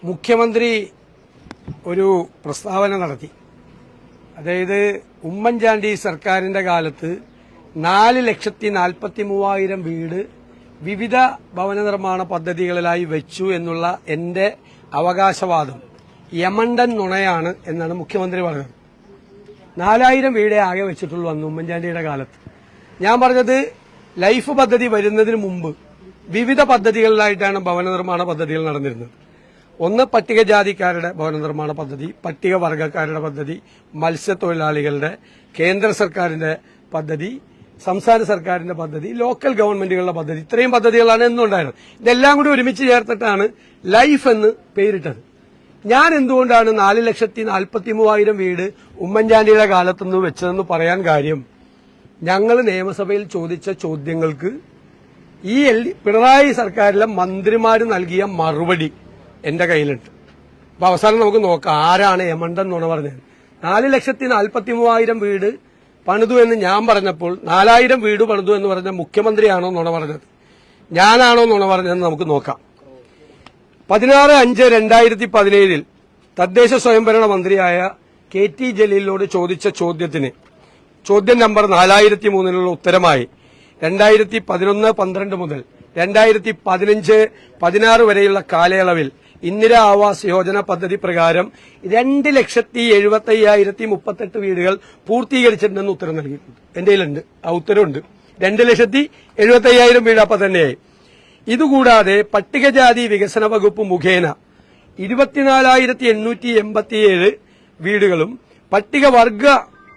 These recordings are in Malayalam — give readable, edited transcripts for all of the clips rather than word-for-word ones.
മുഖ്യമന്ത്രി ഒരു പ്രസ്താവന നടത്തി. അതായത് ഉമ്മൻചാണ്ടി സർക്കാരിന്റെ കാലത്ത് 4,43,000 വീട് വിവിധ ഭവന നിർമ്മാണ പദ്ധതികളിലായി വെച്ചു എന്നുള്ള എന്റെ അവകാശവാദം യമണ്ടൻ നുണയാണ് എന്നാണ് മുഖ്യമന്ത്രി പറഞ്ഞത്. 4,000 വീടേ ആകെ വെച്ചിട്ടുള്ളൂ അന്ന് ഉമ്മൻചാണ്ടിയുടെ കാലത്ത്. ഞാൻ പറഞ്ഞത് ലൈഫ് പദ്ധതി വരുന്നതിന് മുമ്പ് വിവിധ പദ്ധതികളിലായിട്ടാണ് ഭവന നിർമ്മാണ പദ്ധതികൾ നടന്നിരുന്നത്. ഒന്ന് പട്ടികജാതിക്കാരുടെ ഭവന നിർമ്മാണ പദ്ധതി, പട്ടികവർഗക്കാരുടെ പദ്ധതി, മത്സ്യത്തൊഴിലാളികളുടെ, കേന്ദ്ര സർക്കാരിന്റെ പദ്ധതി, സംസ്ഥാന സർക്കാരിന്റെ പദ്ധതി, ലോക്കൽ ഗവൺമെന്റുകളുടെ പദ്ധതി, ഇത്രയും പദ്ധതികളാണ് എന്നുണ്ടായിരുന്നത്. ഇതെല്ലാം കൂടി ഒരുമിച്ച് ചേർത്തിട്ടാണ് ലൈഫ് എന്ന് പേരിട്ടത്. ഞാൻ എന്തുകൊണ്ടാണ് 4,43,000 വീട് ഉമ്മൻചാണ്ടിയുടെ കാലത്തുനിന്ന് വെച്ചതെന്ന് പറയാൻ കാര്യം, ഞങ്ങൾ നിയമസഭയിൽ ചോദിച്ച ചോദ്യങ്ങൾക്ക് ഈ പിണറായി സർക്കാരിലെ മന്ത്രിമാർ നൽകിയ മറുപടി എന്റെ കയ്യിലുണ്ട്. അപ്പൊ അവസാനം നമുക്ക് നോക്കാം ആരാണ് യമണ്ടൻ നുണ പറഞ്ഞത്. 4,43,000 വീട് പണിതു എന്ന് ഞാൻ പറഞ്ഞപ്പോൾ 4,000 വീട് പണിതു എന്ന് പറഞ്ഞ മുഖ്യമന്ത്രിയാണോ നുണ പറഞ്ഞത്, ഞാനാണോ നുണ പറഞ്ഞതെന്ന് നമുക്ക് നോക്കാം. 16/5/2017 തദ്ദേശ സ്വയംഭരണ മന്ത്രിയായ KT ജലീലിനോട് ചോദിച്ച ചോദ്യത്തിന് ചോദ്യം നമ്പർ 4003 ഉത്തരമായി 2011-12 മുതൽ 2015-16 വരെയുള്ള കാലയളവിൽ ഇന്ദിരാ ആവാസ് യോജന പദ്ധതി പ്രകാരം 2,75,038 വീടുകൾ പൂർത്തീകരിച്ചിട്ടുണ്ടെന്ന് ഉത്തരം നൽകിയിട്ടുണ്ട്. എന്റെ കയ്യിലുണ്ട്, ആ ഉത്തരവുണ്ട്. 2,75,000 വീട് അപ്പം തന്നെയായി. ഇതുകൂടാതെ പട്ടികജാതി വികസന വകുപ്പ് മുഖേന 24,887 വീടുകളും പട്ടികവർഗ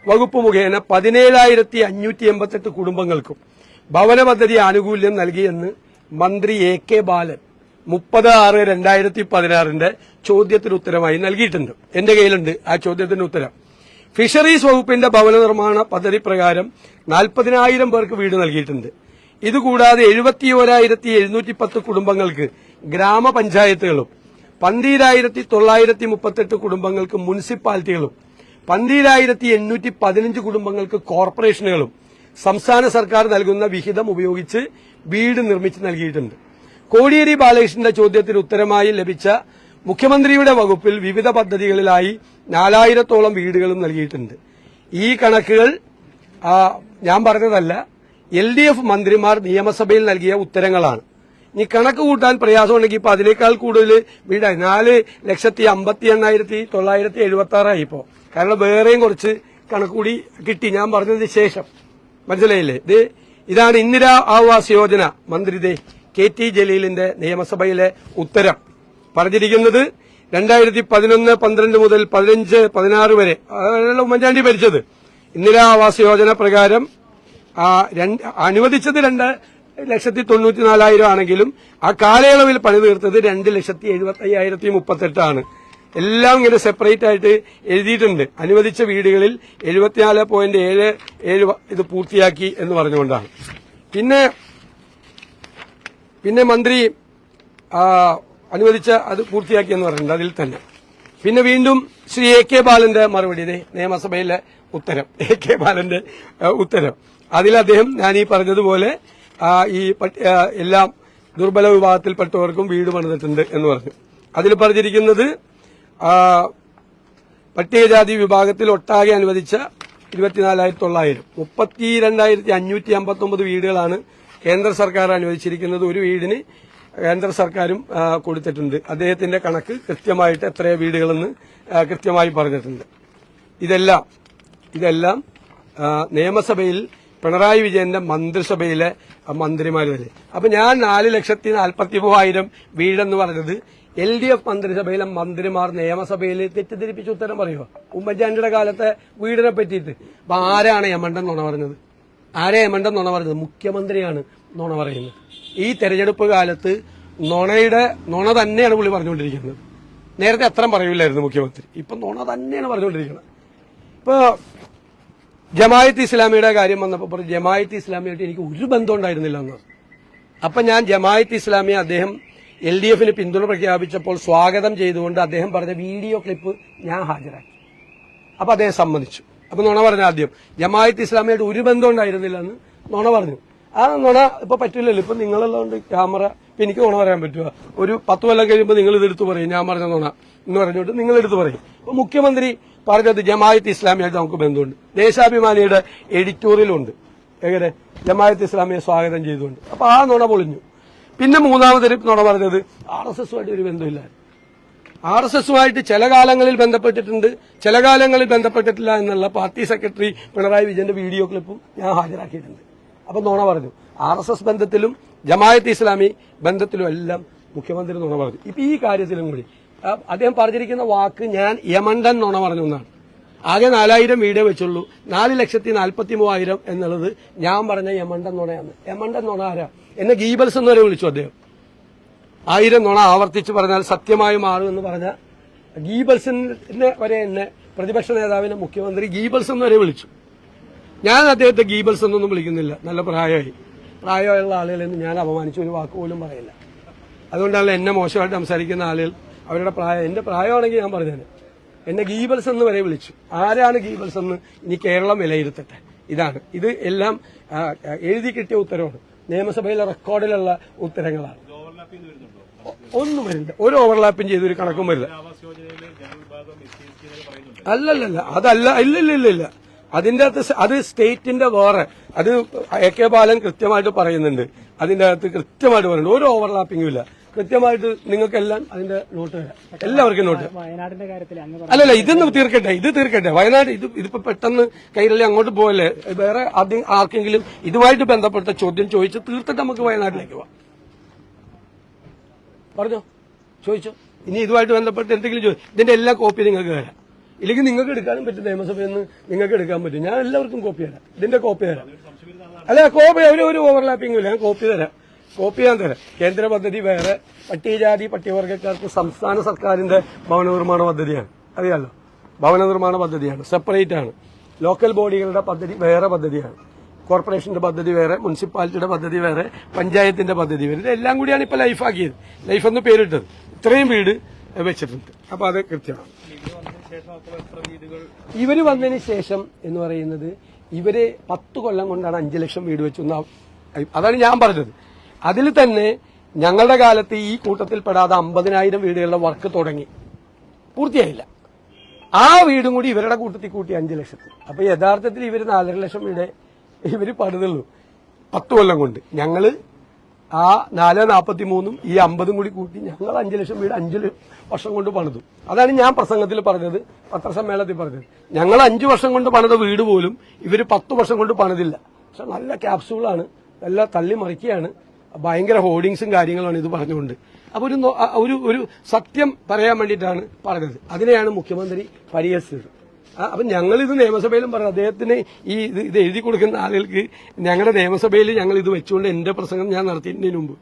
വകുപ്പ് മുഖേന 17,588 കുടുംബങ്ങൾക്കും ഭവന പദ്ധതി ആനുകൂല്യം നൽകിയെന്ന് മന്ത്രി AK ബാലൻ 30/6/2016 ചോദ്യത്തിന് ഉത്തരമായി നൽകിയിട്ടുണ്ട്. എന്റെ കയ്യിലുണ്ട് ആ ചോദ്യത്തിന് ഉത്തരം. ഫിഷറീസ് വകുപ്പിന്റെ ഭവന നിർമ്മാണ പദ്ധതി പ്രകാരം 40,000 പേർക്ക് വീട് നൽകിയിട്ടുണ്ട്. ഇതുകൂടാതെ 71,710 കുടുംബങ്ങൾക്ക് ഗ്രാമപഞ്ചായത്തുകളും 12,938 കുടുംബങ്ങൾക്ക് മുനിസിപ്പാലിറ്റികളും 12,815 കുടുംബങ്ങൾക്ക് കോർപ്പറേഷനുകളും സംസ്ഥാന സർക്കാർ നൽകുന്ന വിഹിതം ഉപയോഗിച്ച് വീട് നിർമ്മിച്ച് നൽകിയിട്ടുണ്ട്. കോടിയേരി ബാലകൃഷ്ണന്റെ ചോദ്യത്തിന് ഉത്തരമായി ലഭിച്ച മുഖ്യമന്ത്രിയുടെ വകുപ്പിൽ വിവിധ പദ്ധതികളിലായി 4,000-ഓളം വീടുകളും നൽകിയിട്ടുണ്ട്. ഈ കണക്കുകൾ ഞാൻ പറഞ്ഞതല്ല, LDF മന്ത്രിമാർ നിയമസഭയിൽ നൽകിയ ഉത്തരങ്ങളാണ്. ഇനി കണക്ക് കൂട്ടാൻ പ്രയാസമുണ്ടെങ്കിൽ ഇപ്പൊ അതിനേക്കാൾ കൂടുതൽ വീടായി 4,58,976 ഇപ്പോ. കാരണം വേറെയും കുറച്ച് കണക്ക് കൂടി കിട്ടി ഞാൻ പറഞ്ഞതിന് ശേഷം. മനസ്സിലായില്ലേ? ഇതാണ് ഇന്ദിരാ ആവാസ് യോജന മന്ത്രി KT ജലീലിന്റെ നിയമസഭയിലെ ഉത്തരം. പറഞ്ഞിരിക്കുന്നത് 2011-12 മുതൽ 15-16 വരെ ഉമ്മൻചാണ്ടി ഭരിച്ചത്. ഇന്ദിരാ ആവാസ് യോജന പ്രകാരം അനുവദിച്ചത് 2,94,000 ആണെങ്കിലും ആ കാലയളവിൽ പണി തീർത്തത് 2,75,038 ആണ്. എല്ലാം ഇങ്ങനെ സെപ്പറേറ്റ് ആയിട്ട് എഴുതിയിട്ടുണ്ട്. അനുവദിച്ച വീടുകളിൽ 74.77 ഇത് പൂർത്തിയാക്കി എന്ന് പറഞ്ഞുകൊണ്ടാണ്. പിന്നെ മന്ത്രി അനുവദിച്ച അത് പൂർത്തിയാക്കി എന്ന് പറഞ്ഞിട്ടുണ്ട് അതിൽ തന്നെ. പിന്നെ വീണ്ടും ശ്രീ AK ബാലന്റെ മറുപടി, നിയമസഭയിലെ ഉത്തരം, AK ബാലന്റെ ഉത്തരം. അതിൽ അദ്ദേഹം ഞാൻ ഈ പറഞ്ഞതുപോലെ ഈ എല്ലാം ദുർബല വിഭാഗത്തിൽപ്പെട്ടവർക്കും വീട് പണിതിട്ടുണ്ട് എന്ന് പറഞ്ഞു. അതിൽ പറഞ്ഞിരിക്കുന്നത് പട്ടികജാതി വിഭാഗത്തിൽ ഒട്ടാകെ അനുവദിച്ച 24,900 32,559 വീടുകളാണ് കേന്ദ്ര സർക്കാർ അനുവദിച്ചിരിക്കുന്നത്. ഒരു വീടിന് കേന്ദ്ര സർക്കാരും കൊടുത്തിട്ടുണ്ട്. അദ്ദേഹത്തിന്റെ കണക്ക് കൃത്യമായിട്ട് എത്ര വീടുകളെന്ന് കൃത്യമായി പറഞ്ഞിട്ടുണ്ട്. ഇതെല്ലാം നിയമസഭയിൽ പിണറായി വിജയന്റെ മന്ത്രിസഭയിലെ മന്ത്രിമാർ തന്നെ. അപ്പൊ ഞാൻ 4,43,000 വീടെന്ന് പറഞ്ഞത് LDF മന്ത്രിസഭയിലെ മന്ത്രിമാർ നിയമസഭയിൽ തെറ്റിദ്ധരിപ്പിച്ച് ഉത്തരം പറയുമോ? ഉമ്മൻചാണ്ടിയുടെ കാലത്തെ വീടിനെ പറ്റിയിട്ട്. അപ്പൊ ആരാണ് യമണ്ടൻ നുണ പറഞ്ഞത്? യമണ്ടൻ നുണ പറഞ്ഞത്? മുഖ്യമന്ത്രിയാണ് നുണ പറയുന്നത്. ഈ തെരഞ്ഞെടുപ്പ് കാലത്ത് നുണ തന്നെയാണ് പുള്ളി പറഞ്ഞുകൊണ്ടിരിക്കുന്നത്. നേരത്തെ അത്ര പറയില്ലായിരുന്നു മുഖ്യമന്ത്രി, ഇപ്പൊ നുണ തന്നെയാണ് പറഞ്ഞുകൊണ്ടിരിക്കുന്നത്. ഇപ്പൊ ജമായത്ത് ഇസ്ലാമിയുടെ കാര്യം വന്നപ്പോൾ ജമായത്ത് ഇസ്ലാമിയായിട്ട് എനിക്ക് ഒരു ബന്ധം ഉണ്ടായിരുന്നില്ല എന്ന്. അപ്പൊ ഞാൻ ജമായത്ത് ഇസ്ലാമിയെ അദ്ദേഹം LDFന് പിന്തുണ പ്രഖ്യാപിച്ചപ്പോൾ സ്വാഗതം ചെയ്തുകൊണ്ട് അദ്ദേഹം പറഞ്ഞ വീഡിയോ ക്ലിപ്പ് ഞാൻ ഹാജരാക്കി. അപ്പൊ അദ്ദേഹം സമ്മതിച്ചു. അപ്പൊ നുണ പറഞ്ഞ ആദ്യം ജമായത്ത് ഇസ്ലാമിയായിട്ട് ഒരു ബന്ധം ഉണ്ടായിരുന്നില്ലെന്ന് നുണ പറഞ്ഞു. ആ നുണ ഇപ്പൊ പറ്റില്ലല്ലോ. ഇപ്പൊ നിങ്ങളുള്ളതുകൊണ്ട് ക്യാമറ ഇപ്പൊ എനിക്ക് നുണ പറയാൻ പറ്റുക. ഒരു 10 കൊല്ലം കഴിയുമ്പോൾ നിങ്ങൾ ഇതെടുത്ത് പറയും ഞാൻ പറഞ്ഞ നുണ എന്ന് പറഞ്ഞുകൊണ്ട് നിങ്ങൾ എടുത്ത് പറയും. ഇപ്പൊ മുഖ്യമന്ത്രി പറഞ്ഞത് ജമാഅത്ത് ഇസ്ലാമിയായിട്ട് നമുക്ക് ബന്ധമുണ്ട്. ദേശാഭിമാനിയുടെ എഡിറ്റോറിയലുണ്ട് എങ്ങനെ ജമാഅത്ത് ഇസ്ലാമിയെ സ്വാഗതം ചെയ്തുകൊണ്ട്. അപ്പൊ ആ നുണ പൊളിഞ്ഞു. പിന്നെ മൂന്നാമതൊരു നുണ പറഞ്ഞത് RSSുമായിട്ട് ഒരു ബന്ധമില്ല. RSSുമായിട്ട് ചില കാലങ്ങളിൽ ബന്ധപ്പെട്ടിട്ടുണ്ട്, ചില കാലങ്ങളിൽ ബന്ധപ്പെട്ടിട്ടില്ല എന്നുള്ള പാർട്ടി സെക്രട്ടറി പിണറായി വിജയന്റെ വീഡിയോ ക്ലിപ്പും ഞാൻ ഹാജരാക്കിയിട്ടുണ്ട്. അപ്പൊ നുണ പറഞ്ഞു. RSS ബന്ധത്തിലും ജമാഅത്ത് ഇസ്ലാമി ബന്ധത്തിലും എല്ലാം മുഖ്യമന്ത്രി നുണ പറഞ്ഞു. ഇപ്പൊ ഈ കാര്യത്തിലും കൂടി അദ്ദേഹം പറഞ്ഞിരിക്കുന്ന വാക്ക് ഞാൻ യമണ്ടൻ നുണ പറഞ്ഞു എന്നാണ്. ആകെ 4000 വീഡിയോ വെച്ചുള്ളൂ. 4,43,000 എന്നുള്ളത് ഞാൻ പറഞ്ഞ യമണ്ടൻ നുണയാണ്. യമണ്ടൻ നുണ ആരാ? എന്നെ ഗീബൽസ് എന്ന് വരെ വിളിച്ചു അദ്ദേഹം. 1000 നുണ ആവർത്തിച്ച് പറഞ്ഞാൽ സത്യമായി മാറും എന്ന് പറഞ്ഞ ഗീബൽസിനെ വരെ എന്നെ പ്രതിപക്ഷ നേതാവിനെ മുഖ്യമന്ത്രി ഗീബൽസ് എന്ന് വരെ വിളിച്ചു. ഞാൻ അദ്ദേഹത്തെ ഗീബൽസ് എന്നൊന്നും വിളിക്കുന്നില്ല. നല്ല പ്രായമുള്ള ആളുകളെന്ന് ഞാൻ അപമാനിച്ച ഒരു വാക്ക് പോലും പറയില്ല. അതുകൊണ്ടാണ് എന്നെ മോശമായിട്ട് സംസാരിക്കുന്ന ആളുകൾ അവരുടെ എന്റെ പ്രായമാണെങ്കിൽ ഞാൻ പറഞ്ഞേനെ. എന്നെ ഗീബൽസ് എന്ന് വരെ വിളിച്ചു. ആരാണ് ഗീബൽസ് എന്ന് ഇനി കേരളം വിലയിരുത്തട്ടെ. ഇത് എല്ലാം എഴുതി കിട്ടിയ ഉത്തരവാണ്. നിയമസഭയിലെ റെക്കോർഡിലുള്ള ഉത്തരങ്ങളാണ്. ഒന്നും വരില്ല. ഒരു ഓവർലാപ്പിംഗ് ചെയ്തൊരു കണക്കും വരില്ല. അല്ലല്ല അതല്ല. ഇല്ല അതിന്റെ അകത്ത് അത് സ്റ്റേറ്റിന്റെ വേറെ. അത് AK ബാലൻ കൃത്യമായിട്ട് പറയുന്നുണ്ട്. അതിന്റെ അകത്ത് കൃത്യമായിട്ട് പറയുന്നുണ്ട്. ഒരു ഓവർലാപ്പിംഗും ഇല്ല. കൃത്യമായിട്ട് നിങ്ങൾക്കെല്ലാം അതിന്റെ നോട്ട് തരാം. എല്ലാവർക്കും നോട്ട്. വയനാടിന്റെ കാര്യത്തിൽ അല്ലല്ല ഇത് തീർക്കട്ടെ. വയനാട് ഇതിപ്പോ പെട്ടെന്ന് കൈരളി അങ്ങോട്ട് പോകല്ലേ. വേറെ ആർക്കെങ്കിലും ഇതുമായിട്ട് ബന്ധപ്പെട്ട ചോദ്യം ചോദിച്ച് തീർത്തിട്ട് നമുക്ക് വയനാട്ടിലേക്ക് പോവാം. പറഞ്ഞോ, ചോദിച്ചോ. ഇനി ഇതുമായിട്ട് ബന്ധപ്പെട്ട് എന്തെങ്കിലും ഇതിന്റെ എല്ലാ കോപ്പി നിങ്ങൾക്ക് തരാം. ഇല്ലെങ്കിൽ നിങ്ങൾക്ക് എടുക്കാനും പറ്റും. നിയമസഭയിൽ നിന്ന് നിങ്ങൾക്ക് എടുക്കാൻ പറ്റും. ഞാൻ എല്ലാവർക്കും കോപ്പി തരാം. ഇതിന്റെ കോപ്പി തരാം. അല്ല കോപ്പി ഒരു ഓവർലാപ്പിംഗും ഇല്ല. ഞാൻ കോപ്പി ഞാൻ തരാം. കേന്ദ്ര പദ്ധതി വേറെ, പട്ടികജാതി പട്ടികവർഗക്കാർക്ക് സംസ്ഥാന സർക്കാരിന്റെ ഭവന നിർമ്മാണ പദ്ധതിയാണ്. അറിയാലോ, ഭവന നിർമ്മാണ പദ്ധതിയാണ്, സെപ്പറേറ്റ് ആണ്. ലോക്കൽ ബോഡികളുടെ പദ്ധതി വേറെ പദ്ധതിയാണ്. കോർപ്പറേഷന്റെ പദ്ധതി വേറെ, മുനിസിപ്പാലിറ്റിയുടെ പദ്ധതി വേറെ, പഞ്ചായത്തിന്റെ പദ്ധതി വേറെ. ഇതെല്ലാം കൂടിയാണ് ഇപ്പൊ ലൈഫാക്കിയത്. ലൈഫ് എന്ന് പേരിട്ടത്. ഇത്രയും വീട് വെച്ചിട്ടുണ്ട്. അപ്പൊ അത് കൃത്യമാണ്. ഇവര് വന്നതിന് ശേഷം എന്ന് പറയുന്നത് ഇവര് 10 കൊല്ലം കൊണ്ടാണ് 5 ലക്ഷം വീട് വെച്ചു. അതാണ് ഞാൻ പറഞ്ഞത്. അതിൽ തന്നെ ഞങ്ങളുടെ കാലത്ത് ഈ കൂട്ടത്തിൽ പെടാതെ 50,000 വീടുകളുടെ വർക്ക് തുടങ്ങി, പൂർത്തിയായില്ല. ആ വീടും കൂടി ഇവരുടെ കൂട്ടത്തിൽ കൂട്ടി 5 ലക്ഷത്തിൽ. അപ്പൊ യഥാർത്ഥത്തിൽ ഇവര് 4.5 ലക്ഷം വീട് ഇവര് പണിതുള്ളൂ 10 കൊല്ലം കൊണ്ട്. ഞങ്ങള് ആ 4.43 ഈ 50 കൂടി കൂട്ടി ഞങ്ങൾ 5 ലക്ഷം വീട് 5 വർഷം കൊണ്ട് പണിതു. അതാണ് ഞാൻ പ്രസംഗത്തിൽ പറഞ്ഞത്, പത്രസമ്മേളനത്തിൽ പറഞ്ഞത്. ഞങ്ങൾ 5 വർഷം കൊണ്ട് പണിത വീട് പോലും ഇവര് 10 വർഷം കൊണ്ട് പണിതില്ല. പക്ഷെ നല്ല ക്യാപ്സൂളാണ്, നല്ല തള്ളിമറിക്കുകയാണ്, ഭയങ്കര ഹോർഡിങ്സും കാര്യങ്ങളുമാണ് ഇത് പറഞ്ഞുകൊണ്ട്. അപ്പൊ ഒരു സത്യം പറയാൻ വേണ്ടിയിട്ടാണ് പറഞ്ഞത്. അതിനെയാണ് മുഖ്യമന്ത്രി പരിഹസിച്ചത്. അപ്പൊ ഞങ്ങളിത് നിയമസഭയിലും പറഞ്ഞു. അദ്ദേഹത്തിന് ഇത് എഴുതി കൊടുക്കുന്ന ആളുകൾക്ക് ഞങ്ങളുടെ നിയമസഭയിൽ ഞങ്ങൾ ഇത് വെച്ചുകൊണ്ട് എന്റെ പ്രസംഗം ഞാൻ നടത്തിയതിന് മുമ്പ്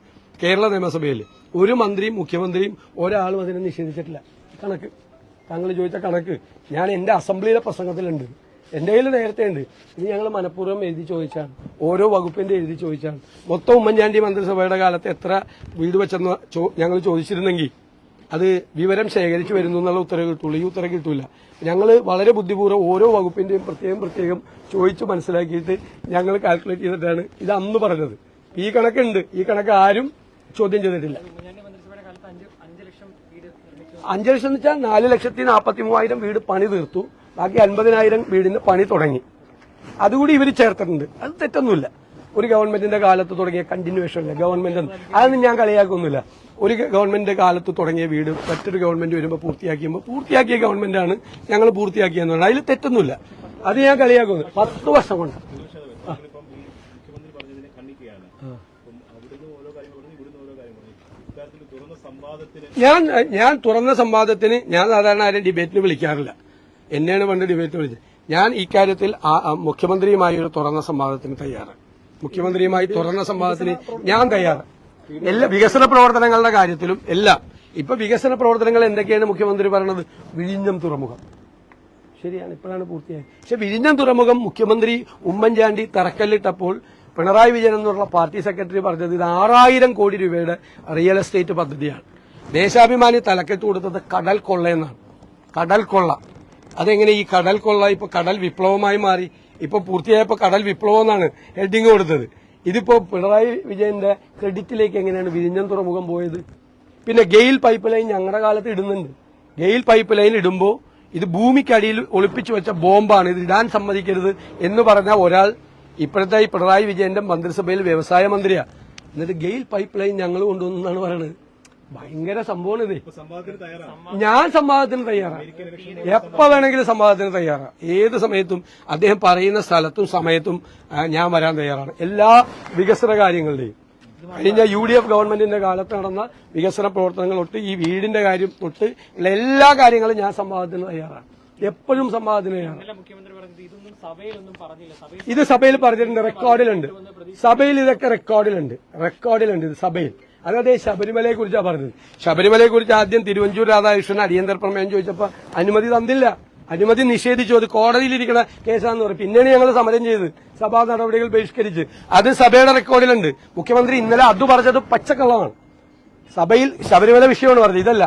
കേരള നിയമസഭയിൽ ഒരു മന്ത്രിയും മുഖ്യമന്ത്രിയും ഒരാളും അതിനെ നിഷേധിച്ചിട്ടില്ല. കണക്ക് താങ്കൾ ചോദിച്ച കണക്ക് ഞാൻ എന്റെ അസംബ്ലിയിലെ പ്രസംഗത്തിലുണ്ട്. എന്റെ കയ്യിൽ നേരത്തെ ഉണ്ട്. ഇത് ഞങ്ങൾ മനഃപൂർവ്വം എഴുതി ചോദിച്ചാണ്, ഓരോ വകുപ്പിന്റെ എഴുതി ചോദിച്ചാണ്. മൊത്തം ഉമ്മൻചാണ്ടി മന്ത്രിസഭയുടെ കാലത്ത് എത്ര വീട് വെച്ചെന്ന് ഞങ്ങൾ ചോദിച്ചിരുന്നെങ്കിൽ അത് വിവരം ശേഖരിച്ചു വരുന്നു എന്നുള്ള ഉത്തരവ് കിട്ടുള്ളൂ. ഈ ഉത്തരവ് കിട്ടൂല. ഞങ്ങൾ വളരെ ബുദ്ധിപൂർവ്വം ഓരോ വകുപ്പിന്റെയും പ്രത്യേകം ചോദിച്ചു മനസ്സിലാക്കിയിട്ട് ഞങ്ങൾ കാൽക്കുലേറ്റ് ചെയ്തിട്ടാണ് ഇത് അന്ന് പറഞ്ഞത്. ഈ കണക്കുണ്ട്. ഈ കണക്ക് ആരും ചോദ്യം ചെയ്തിട്ടില്ല. 5 ലക്ഷം എന്ന് വെച്ചാൽ 4,43,000 വീട് പണി തീർത്തു. ബാക്കി 50,000 വീടിന് പണി തുടങ്ങി. അതുകൂടി ഇവർ ചേർത്തിട്ടുണ്ട്. അത് തെറ്റൊന്നുമില്ല. ഒരു ഗവൺമെന്റിന്റെ കാലത്ത് തുടങ്ങിയ കണ്ടിന്യൂവേഷൻ അല്ല ഗവൺമെന്റ്. അതൊന്നും ഞാൻ കളിയാക്കൊന്നുമില്ല. ഒരു ഗവൺമെന്റിന്റെ കാലത്ത് തുടങ്ങിയ വീട് മറ്റൊരു ഗവൺമെന്റ് വരുമ്പോൾ പൂർത്തിയാക്കിയ ഗവൺമെന്റാണ് ഞങ്ങൾ പൂർത്തിയാക്കിയെന്ന് പറഞ്ഞാൽ അതിൽ തെറ്റൊന്നുമില്ല. അത് ഞാൻ കളിയാക്കുന്നു. 10 വർഷം കൊണ്ട് ഞാൻ തുറന്ന സംവാദത്തിന് ഞാൻ സാധാരണ ആരും ഡിബേറ്റിന് വിളിക്കാറില്ല. എന്നെയാണ് പണ്ട് ഡിബേറ്റിന് വിളിച്ചത്. ഞാൻ ഇക്കാര്യത്തിൽ മുഖ്യമന്ത്രിയുമായി ഒരു തുറന്ന സംവാദത്തിന് തയ്യാറ്. മുഖ്യമന്ത്രിയുമായി തുറന്ന സംവാദത്തിന് ഞാൻ തയ്യാറ്. എല്ലാ വികസന പ്രവർത്തനങ്ങളുടെ കാര്യത്തിലും എല്ലാം. ഇപ്പൊ വികസന പ്രവർത്തനങ്ങൾ എന്തൊക്കെയാണ് മുഖ്യമന്ത്രി പറയുന്നത്? വിഴിഞ്ഞം തുറമുഖം ശരിയാണ്, ഇപ്പോഴാണ് പൂർത്തിയായത്. പക്ഷെ വിഴിഞ്ഞം തുറമുഖം മുഖ്യമന്ത്രി ഉമ്മൻചാണ്ടി തറക്കല്ലിട്ടപ്പോൾ പിണറായി വിജയൻ എന്നുള്ള പാർട്ടി സെക്രട്ടറി പറഞ്ഞത് ഇത് 6,000 കോടി രൂപയുടെ റിയൽ എസ്റ്റേറ്റ് പദ്ധതിയാണ്. ദേശാഭിമാനി തലക്കെട്ട് കൊടുത്തത് കടൽ കൊള്ളയെന്നാണ്. കടൽ കൊള്ള. അതെങ്ങനെ ഈ കടൽ കൊള്ള ഇപ്പൊ കടൽ വിപ്ലവമായി മാറി? ഇപ്പൊ പൂർത്തിയായപ്പോ കടൽ വിപ്ലവം എന്നാണ് ഹെഡിങ് കൊടുത്തത്. ഇതിപ്പോ പിണറായി വിജയന്റെ ക്രെഡിറ്റിലേക്ക് എങ്ങനെയാണ് വിഴിഞ്ഞം തുറമുഖം പോയത്? പിന്നെ ഗെയിൽ പൈപ്പ് ലൈൻ ഞങ്ങളുടെ കാലത്ത് ഇടുന്നുണ്ട്. ഗെയിൽ പൈപ്പ് ലൈൻ ഇടുമ്പോൾ ഇത് ഭൂമിക്കടിയിൽ ഒളിപ്പിച്ചു വെച്ച ബോംബാണ്, ഇത് ഇടാൻ സമ്മതിക്കരുത് എന്ന് പറഞ്ഞ ഒരാൾ ഇപ്പോഴത്തെ ഈ പിണറായി വിജയന്റെ മന്ത്രിസഭയിൽ വ്യവസായ മന്ത്രിയാണ്. എന്നിട്ട് ഗെയിൽ പൈപ്പ് ലൈൻ ഞങ്ങൾ കൊണ്ടുവന്നാണ് പറയുന്നത്. ഭയങ്കര സംഭവമാണ് ഇത്. ഞാൻ സംവാദത്തിന് തയ്യാറാണ്, എപ്പോ വേണമെങ്കിലും സംവാദത്തിന് തയ്യാറാണ്. ഏത് സമയത്തും അദ്ദേഹം പറയുന്ന സ്ഥലത്തും സമയത്തും ഞാൻ വരാൻ തയ്യാറാണ്. എല്ലാ വികസന കാര്യങ്ങളുടെയും കഴിഞ്ഞ UDF ഗവൺമെന്റിന്റെ കാലത്ത് നടന്ന വികസന പ്രവർത്തനങ്ങൾ തൊട്ട് ഈ വീടിന്റെ കാര്യം തൊട്ട് എല്ലാ കാര്യങ്ങളും ഞാൻ സംവാദത്തിന് തയ്യാറാണ്, എപ്പോഴും സംവാദത്തിന് തയ്യാറാണ്. ഇത് സഭയിൽ പറഞ്ഞിട്ടുണ്ട്, റെക്കോർഡിലുണ്ട്. സഭയിൽ ഇതൊക്കെ റെക്കോർഡിലുണ്ട് ഇത് സഭയിൽ. അതായത് ശബരിമലയെ കുറിച്ചാണ് പറഞ്ഞത്. ശബരിമലയെ കുറിച്ച് ആദ്യം തിരുവഞ്ചൂർ രാധാകൃഷ്ണൻ അടിയന്തര പ്രമേയം ചോദിച്ചപ്പോൾ അനുമതി തന്നില്ല, അനുമതി നിഷേധിച്ചു. അത് കോടതിയിലിരിക്കുന്ന കേസാണെന്ന് പറയും. പിന്നെയാണ് ഞങ്ങൾ സമരം ചെയ്ത് സഭാ നടപടികൾ ബഹിഷ്കരിച്ച്. അത് സഭയുടെ റെക്കോർഡിലുണ്ട്. മുഖ്യമന്ത്രി ഇന്നലെ അത് പറഞ്ഞത് പച്ചക്കള്ളമാണ്. സഭയിൽ ശബരിമല വിഷയമാണ് പറഞ്ഞത്, ഇതല്ല.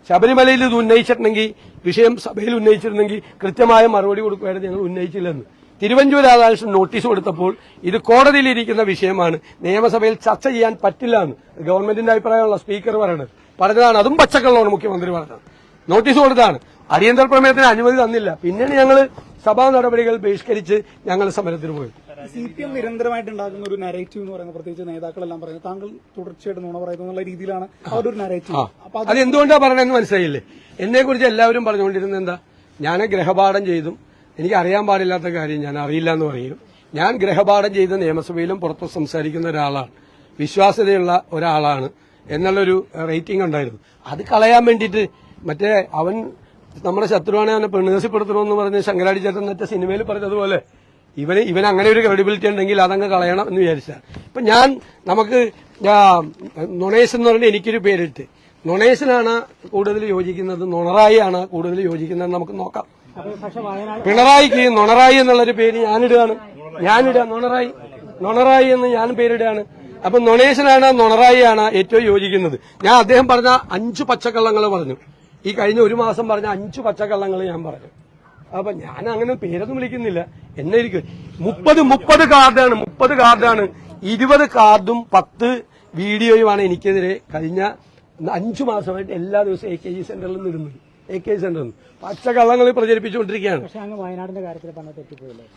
ശബരിമലയിൽ ഇത് ഉന്നയിച്ചിട്ടുണ്ടെങ്കിൽ, വിഷയം സഭയിൽ ഉന്നയിച്ചിരുന്നെങ്കിൽ കൃത്യമായ മറുപടി കൊടുക്കുകയായിരുന്നു. ഞങ്ങൾ ഉന്നയിച്ചില്ലെന്ന് തിരുവഞ്ചൂർ രാധാകൃഷ്ണൻ നോട്ടീസ് കൊടുത്തപ്പോൾ ഇത് കോടതിയിലിരിക്കുന്ന വിഷയമാണ്, നിയമസഭയിൽ ചർച്ച ചെയ്യാൻ പറ്റില്ല എന്ന് ഗവൺമെന്റിന്റെ അഭിപ്രായമുള്ള സ്പീക്കർ പറഞ്ഞതാണ്. അതും പച്ചക്കള്ളമാണ് മുഖ്യമന്ത്രി പറഞ്ഞത്. നോട്ടീസ് കൊടുത്താണ്. അടിയന്തര പ്രമേയത്തിന് അനുമതി തന്നില്ല. പിന്നീട് ഞങ്ങൾ സഭാ നടപടികൾ ബഹിഷ്കരിച്ച് ഞങ്ങൾ സമരത്തിന് പോയി. CPM നിരന്തരമായിട്ട് ഉണ്ടാക്കുന്ന ഒരു നരേറ്റീവ് എന്ന് പറയുന്നത്, പ്രത്യേകിച്ച് നേതാക്കളെല്ലാം പറയുന്നത് താങ്കൾ തുടർച്ചയായിട്ട് നുണ പറയുന്നു എന്നുള്ള രീതിയിലാണ് അവരുടെ ഒരു നരേറ്റീവ്. അത് എന്തുകൊണ്ടാണ് പറയണമെന്ന് മനസ്സിലായില്ലേ? എന്നെ കുറിച്ച് എല്ലാവരും പറഞ്ഞുകൊണ്ടിരുന്നത് എന്താ, ഞാൻ ഗ്രഹപാഠം ചെയ്തും എനിക്ക് അറിയാൻ പാടില്ലാത്ത കാര്യം ഞാൻ അറിയില്ല എന്ന് പറയും. ഞാൻ ഗ്രഹപാഠം ചെയ്ത് നിയമസഭയിലും പുറത്തും സംസാരിക്കുന്ന ഒരാളാണ്, വിശ്വാസ്യതയുള്ള ഒരാളാണ് എന്നുള്ളൊരു റേറ്റിംഗ് ഉണ്ടായിരുന്നു. അത് കളയാൻ വേണ്ടിയിട്ട് മറ്റേ അവൻ നമ്മുടെ ശത്രുവാണ്, അവനെ പെണ്ണേഴ്സിപ്പെടുത്തണമെന്ന് പറഞ്ഞ് ശങ്കരാടി ചേട്ടൻ മറ്റേ സിനിമയിൽ പറഞ്ഞതുപോലെ ഇവൻ അങ്ങനെ ഒരു ക്രെഡിബിലിറ്റി ഉണ്ടെങ്കിൽ അതങ്ങ് കളയണം എന്ന് വിചാരിച്ചാൽ. ഇപ്പൊ നമുക്ക് നൊണേശൻ എന്ന് പറഞ്ഞാൽ എനിക്കൊരു പേരിട്ട്, നൊണേശനാണ് കൂടുതൽ യോജിക്കുന്നത്, നൊണറായിയാണ് കൂടുതൽ യോജിക്കുന്നത് നമുക്ക് നോക്കാം. പിണറായിക്ക് നൊണറായി എന്നുള്ളൊരു പേര് ഞാനിടുകയാണ്, നൊണറായി എന്ന് ഞാൻ പേരിടുകയാണ്. അപ്പൊ നൊണേശനാണ് നൊണറായിയാണ് ഏറ്റവും യോജിക്കുന്നത്. ഞാൻ അദ്ദേഹം പറഞ്ഞ 5 പച്ചക്കള്ളങ്ങൾ പറഞ്ഞു, ഈ കഴിഞ്ഞ ഒരു മാസം പറഞ്ഞ 5 പച്ചക്കള്ളങ്ങൾ ഞാൻ പറഞ്ഞു. അപ്പൊ ഞാൻ അങ്ങനെ പേരൊന്നും വിളിക്കുന്നില്ല. എന്നെ ഇരിക്കും 30 കാർഡാണ് 20 കാർഡും 10 വീഡിയോയുമാണ് എനിക്കെതിരെ കഴിഞ്ഞ 5 മാസമായിട്ട് എല്ലാ ദിവസവും AKG സെന്ററിൽ നിന്ന് ഇടുന്നത്. AKG സെന്ററിൽ നിന്ന് പച്ചക്കള്ളങ്ങൾ പ്രചരിപ്പിച്ചുകൊണ്ടിരിക്കുകയാണ്.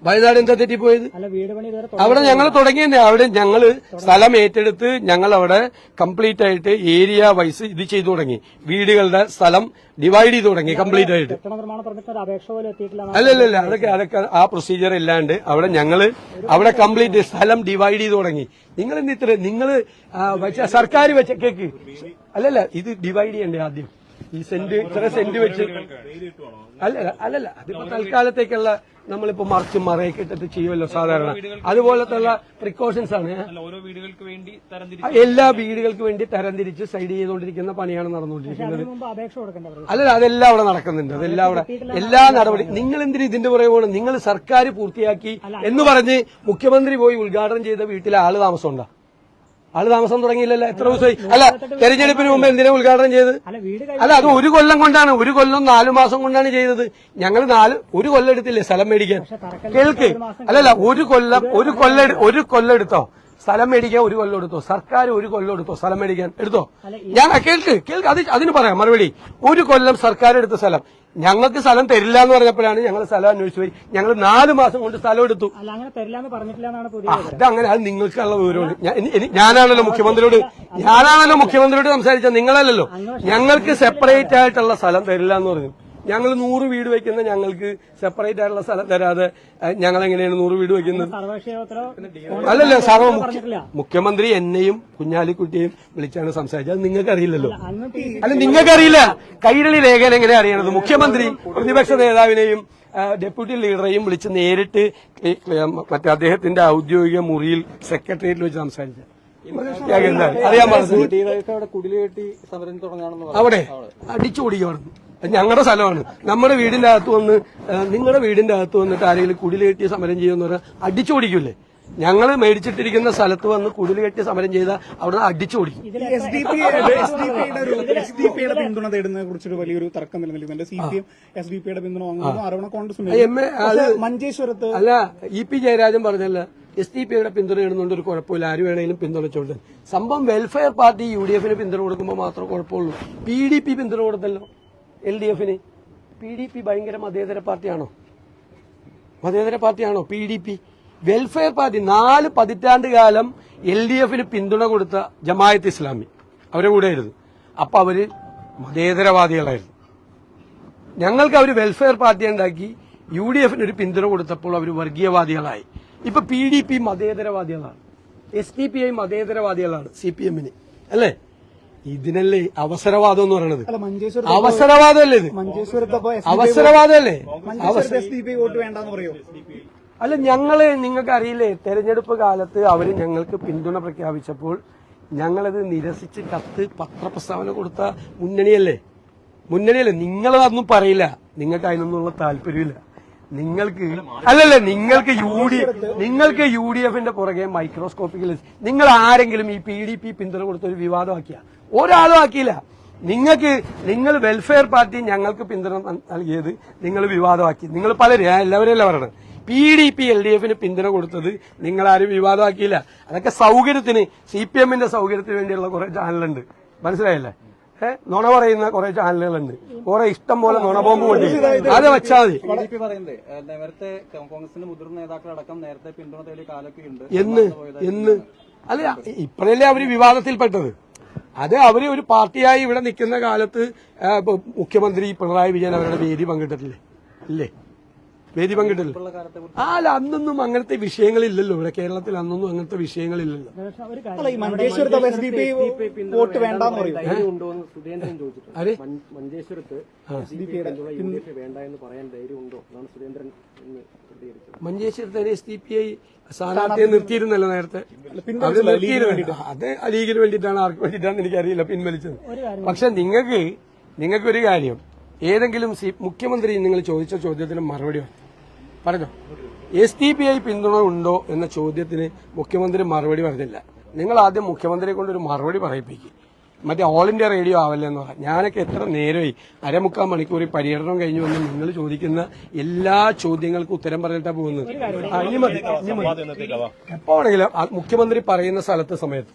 വയനാട് എന്താ തെറ്റിപ്പോയത്? അവിടെ ഞങ്ങൾ തുടങ്ങിയതന്നെ. അവിടെ ഞങ്ങൾ സ്ഥലം ഏറ്റെടുത്ത് ഞങ്ങൾ അവിടെ കംപ്ലീറ്റ് ആയിട്ട് ഏരിയ വൈസ് ഇത് ചെയ്തു തുടങ്ങി. വീടുകളുടെ സ്ഥലം ഡിവൈഡ് ചെയ്ത് തുടങ്ങി കംപ്ലീറ്റ് ആയിട്ട്. അല്ലല്ല, അതൊക്കെ ആ പ്രൊസീജിയർ ഇല്ലാണ്ട് അവിടെ ഞങ്ങള് അവിടെ കംപ്ലീറ്റ് സ്ഥലം ഡിവൈഡ് ചെയ്ത് തുടങ്ങി. നിങ്ങൾ നിങ്ങൾ സർക്കാർ വെച്ച കേക്ക് അല്ലല്ല, ഇത് ഡിവൈഡ് ചെയ്യണ്ടേ ആദ്യം. ഈ ഇത്ര സെന്റ് വെച്ച് അല്ലല്ല, അതിപ്പോ തൽക്കാലത്തേക്കുള്ള നമ്മളിപ്പോ മറയൊക്കെ ഇട്ടിട്ട് ചെയ്യുമല്ലോ സാധാരണ, അതുപോലത്തെ പ്രിക്കോഷൻസ് ആണ്. എല്ലാ വീടുകൾക്ക് വേണ്ടി തരംതിരിച്ച് സൈഡ് ചെയ്തുകൊണ്ടിരിക്കുന്ന പണിയാണ് നടന്നുകൊണ്ടിരിക്കുന്നത്. അല്ലല്ല, അതെല്ലാം അവിടെ നടക്കുന്നുണ്ട്. അതെല്ലാം അവിടെ എല്ലാ നടപടി. നിങ്ങൾ എന്തിനും ഇതിന്റെ പുറകെ പോകണം? നിങ്ങൾ സർക്കാർ പൂർത്തിയാക്കി എന്ന് പറഞ്ഞ് മുഖ്യമന്ത്രി പോയി ഉദ്ഘാടനം ചെയ്ത വീട്ടിലെ ആള് താമസമുണ്ടോ? ആള് താമസം തുടങ്ങിയില്ലല്ലോ, എത്ര ദിവസമായി? അല്ല, തെരഞ്ഞെടുപ്പിന് മുമ്പ് എന്തിനാ ഉദ്ഘാടനം ചെയ്തത്? അല്ല, അത് 1 കൊല്ലം കൊണ്ടാണ്, 1 കൊല്ലം 4 മാസം കൊണ്ടാണ് ചെയ്തത്. ഞങ്ങൾ 1 കൊല്ലം എടുത്തില്ലേ സ്ഥലം മേടിക്കാൻ? കേൾക്ക്, അല്ലല്ല, 1 കൊല്ലം എടുത്തോ സ്ഥലം മേടിക്കാൻ? 1 കൊല്ലം എടുത്തോ? സർക്കാർ 1 കൊല്ലം എടുത്തോ സ്ഥലം മേടിക്കാൻ? എടുത്തോ? ഞാൻ കേൾക്ക്, അതിന് പറയാം മറുപടി. 1 കൊല്ലം സർക്കാർ എടുത്ത സ്ഥലം ഞങ്ങൾക്ക് സ്ഥലം തരില്ല എന്ന് പറഞ്ഞപ്പോഴാണ് ഞങ്ങൾ സ്ഥലം അന്വേഷിച്ചു പോയി. ഞങ്ങൾ 4 മാസം കൊണ്ട് സ്ഥലം എടുത്തു. അതങ്ങനെ, അത് നിങ്ങൾക്കുള്ള വിവരമാണ്. ഞാനാണല്ലോ മുഖ്യമന്ത്രിയോട് സംസാരിച്ച, നിങ്ങളല്ലല്ലോ. ഞങ്ങൾക്ക് സെപ്പറേറ്റ് ആയിട്ടുള്ള സ്ഥലം തരില്ല എന്ന് പറഞ്ഞു. ഞങ്ങൾ 100 വീട് വെക്കുന്ന ഞങ്ങൾക്ക് സെപ്പറേറ്റ് ആയിട്ടുള്ള സ്ഥലം തരാതെ ഞങ്ങൾ എങ്ങനെയാണ് 100 വീട് വെക്കുന്നത്? അല്ലല്ല, മുഖ്യമന്ത്രി എന്നെയും കുഞ്ഞാലിക്കുട്ടിയെയും വിളിച്ചാണ് സംസാരിച്ചത്. അത് നിങ്ങൾക്കറിയില്ലല്ലോ. അല്ല, നിങ്ങൾക്കറിയില്ല. കൈരളി ലേഖനം എങ്ങനെ അറിയണത്? മുഖ്യമന്ത്രി പ്രതിപക്ഷ നേതാവിനെയും ഡെപ്യൂട്ടി ലീഡറെയും വിളിച്ച് നേരിട്ട് മറ്റേ അദ്ദേഹത്തിന്റെ ഔദ്യോഗിക മുറിയിൽ സെക്രട്ടേറിയറ്റിൽ വെച്ച് സംസാരിച്ച അറിയാൻ അവിടെ അടിച്ചു ഓടിക്കുകയാണ്. ഞങ്ങളുടെ സ്ഥലമാണ്, നമ്മുടെ വീടിന്റെ അകത്ത് വന്ന് നിങ്ങളുടെ വീടിന്റെ അകത്ത് വന്നിട്ട് ആരെങ്കിലും കുടിലേറ്റിയ സമരം ചെയ്യുമെന്ന് പറഞ്ഞാൽ അടിച്ചോടിക്കൂലേ? ഞങ്ങൾ മേടിച്ചിട്ടിരിക്കുന്ന സ്ഥലത്ത് വന്ന് കുടിൽ കെട്ടി സമരം ചെയ്ത അവിടെ അടിച്ചു ഓടിക്കും. SDP പിന്തുണ തേടുന്നതിനെ കുറിച്ചൊരു വലിയൊരു തർക്കം നിലനിൽക്കുന്നുണ്ട്. CPM SDP പിന്തുണ വാങ്ങുന്നു ആരോപണം കോൺഗ്രസ് മഞ്ചേശ്വരത്ത് അല്ല EP ജയരാജൻ പറഞ്ഞല്ല SDP പിന്തുണ ഇടുന്നുണ്ട്, ഒരു കുഴപ്പമില്ല, ആര് വേണമെങ്കിലും പിന്തുണച്ചോണ്ട്. സംഭവം വെൽഫെയർ പാർട്ടി UDF പിന്തുണ കൊടുക്കുമ്പോൾ മാത്രമേ കുഴപ്പമുള്ളൂ. PDP പിന്തുണ കൊടുത്തല്ലോ LDF. PDP ഭയങ്കര മതേതര പാർട്ടിയാണോ? മതേതര പാർട്ടിയാണോ PDP? വെൽഫെയർ പാർട്ടി 4 പതിറ്റാണ്ട് കാലം LDF പിന്തുണ കൊടുത്ത ജമായത്ത് ഇസ്ലാമി അവരുടെ കൂടെ ആയിരുന്നു. അപ്പൊ അവര് മതേതരവാദികളായിരുന്നു. ഞങ്ങൾക്ക് അവര് വെൽഫെയർ പാർട്ടി ഉണ്ടാക്കി UDF ഒരു പിന്തുണ കൊടുത്തപ്പോൾ അവർ വർഗീയവാദികളായി. ഇപ്പൊ PDP മതേതരവാദികളാണ്, SDPI മതേതരവാദികളാണ് CPM അല്ലേ? ഇതിനല്ലേ അവസരവാദം എന്ന് പറയുന്നത്? അവസരവാദമല്ലേ ഇത്? അവസരവാദമല്ലേ? SDP വോട്ട് വേണ്ടെന്ന് പറയോ? അല്ല, നിങ്ങൾക്ക് അറിയില്ലേ, തെരഞ്ഞെടുപ്പ് കാലത്ത് അവര് ഞങ്ങൾക്ക് പിന്തുണ പ്രഖ്യാപിച്ചപ്പോൾ ഞങ്ങളത് നിരസിച്ച് കത്ത് പത്രപ്രസ്താവന കൊടുത്ത മുന്നണിയല്ലേ? നിങ്ങളതൊന്നും പറയില്ല, നിങ്ങൾക്ക് അതിനൊന്നുള്ള താല്പര്യമില്ല. നിങ്ങൾക്ക് UDF പുറകെ മൈക്രോസ്കോപ്പിക്കൽ നിങ്ങൾ ആരെങ്കിലും ഈ PDP പിന്തുണ കൊടുത്ത ഒരു വിവാദമാക്കിയ? ഒരാളും ആക്കിയില്ല. നിങ്ങൾ വെൽഫെയർ പാർട്ടി ഞങ്ങൾക്ക് പിന്തുണ നൽകിയത് നിങ്ങൾ വിവാദമാക്കി. നിങ്ങൾ പലരും, എല്ലാവരെയല്ല പറയണം. PDP LDF പിന്തുണ കൊടുത്തത് നിങ്ങളാരും വിവാദമാക്കിയില്ല. അതൊക്കെ സൗകര്യത്തിന്, CPM സൗകര്യത്തിന് വേണ്ടിയുള്ള കുറെ ചാനലുണ്ട്, മനസ്സിലായില്ലേ? നുണ പറയുന്ന കുറെ ചാനലുകളുണ്ട്, കുറെ ഇഷ്ടം പോലെ നുണ ബോംബ് കൊണ്ടി അത് വെച്ചാൽ മതി. നേരത്തെ കോൺഗ്രസിന്റെ മുതിർന്ന നേതാക്കളടക്കം നേരത്തെ പിന്തുണ തേടിയ കാലൊക്കെ ഉണ്ട്. എന്ന് അല്ല, ഇപ്പോഴല്ലേ അവര് വിവാദത്തിൽപ്പെട്ടത്? അത് അവര് ഒരു പാർട്ടിയായി ഇവിടെ നിൽക്കുന്ന കാലത്ത് മുഖ്യമന്ത്രി പിണറായി വിജയൻ അവരുടെ വേദി പങ്കിട്ടിട്ടില്ലേ? ഇല്ലേ? വേദി പങ്കിട്ടില്ല. അല്ല, അന്നൊന്നും അങ്ങനത്തെ വിഷയങ്ങളില്ലല്ലോ ഇവിടെ കേരളത്തിൽ. അന്നൊന്നും അങ്ങനത്തെ വിഷയങ്ങളില്ലല്ലോ. വോട്ട് വേണ്ടെന്ന് പറയും. മഞ്ചേശ്വരത്ത് SDPI സ്ഥാനാർത്ഥിയെ നിർത്തിയിരുന്നല്ലോ നേരത്തെ. അത് നിർത്തിയിരുന്നു. അത് ലീഗിന് വേണ്ടിയിട്ടാണ്, ആർക്ക് വേണ്ടിയിട്ടാണെന്ന് എനിക്കറിയില്ല പിൻവലിച്ചത്. പക്ഷെ നിങ്ങൾക്കൊരു കാര്യം, ഏതെങ്കിലും മുഖ്യമന്ത്രി നിങ്ങൾ ചോദിച്ച ചോദ്യത്തിന് മറുപടി പറഞ്ഞോ? SDPI പിന്തുണ ഉണ്ടോ എന്ന ചോദ്യത്തിന് മുഖ്യമന്ത്രി മറുപടി പറഞ്ഞില്ല. നിങ്ങൾ ആദ്യം മുഖ്യമന്ത്രിയെ കൊണ്ടൊരു മറുപടി പറയിപ്പിക്കും. മറ്റേ ഓൾ ഇന്ത്യ റേഡിയോ ആവല്ലെന്ന് പറയാം. ഞാനൊക്കെ എത്ര നേരമായി, 3/4 മണിക്കൂർ പര്യടനം കഴിഞ്ഞു വന്ന് നിങ്ങൾ ചോദിക്കുന്ന എല്ലാ ചോദ്യങ്ങൾക്കും ഉത്തരം പറഞ്ഞിട്ടാ പോകുന്നത്. ഇനി മതി. എപ്പോ വേണമെങ്കിലും മുഖ്യമന്ത്രി പറയുന്ന സ്ഥലത്ത് സമയത്ത്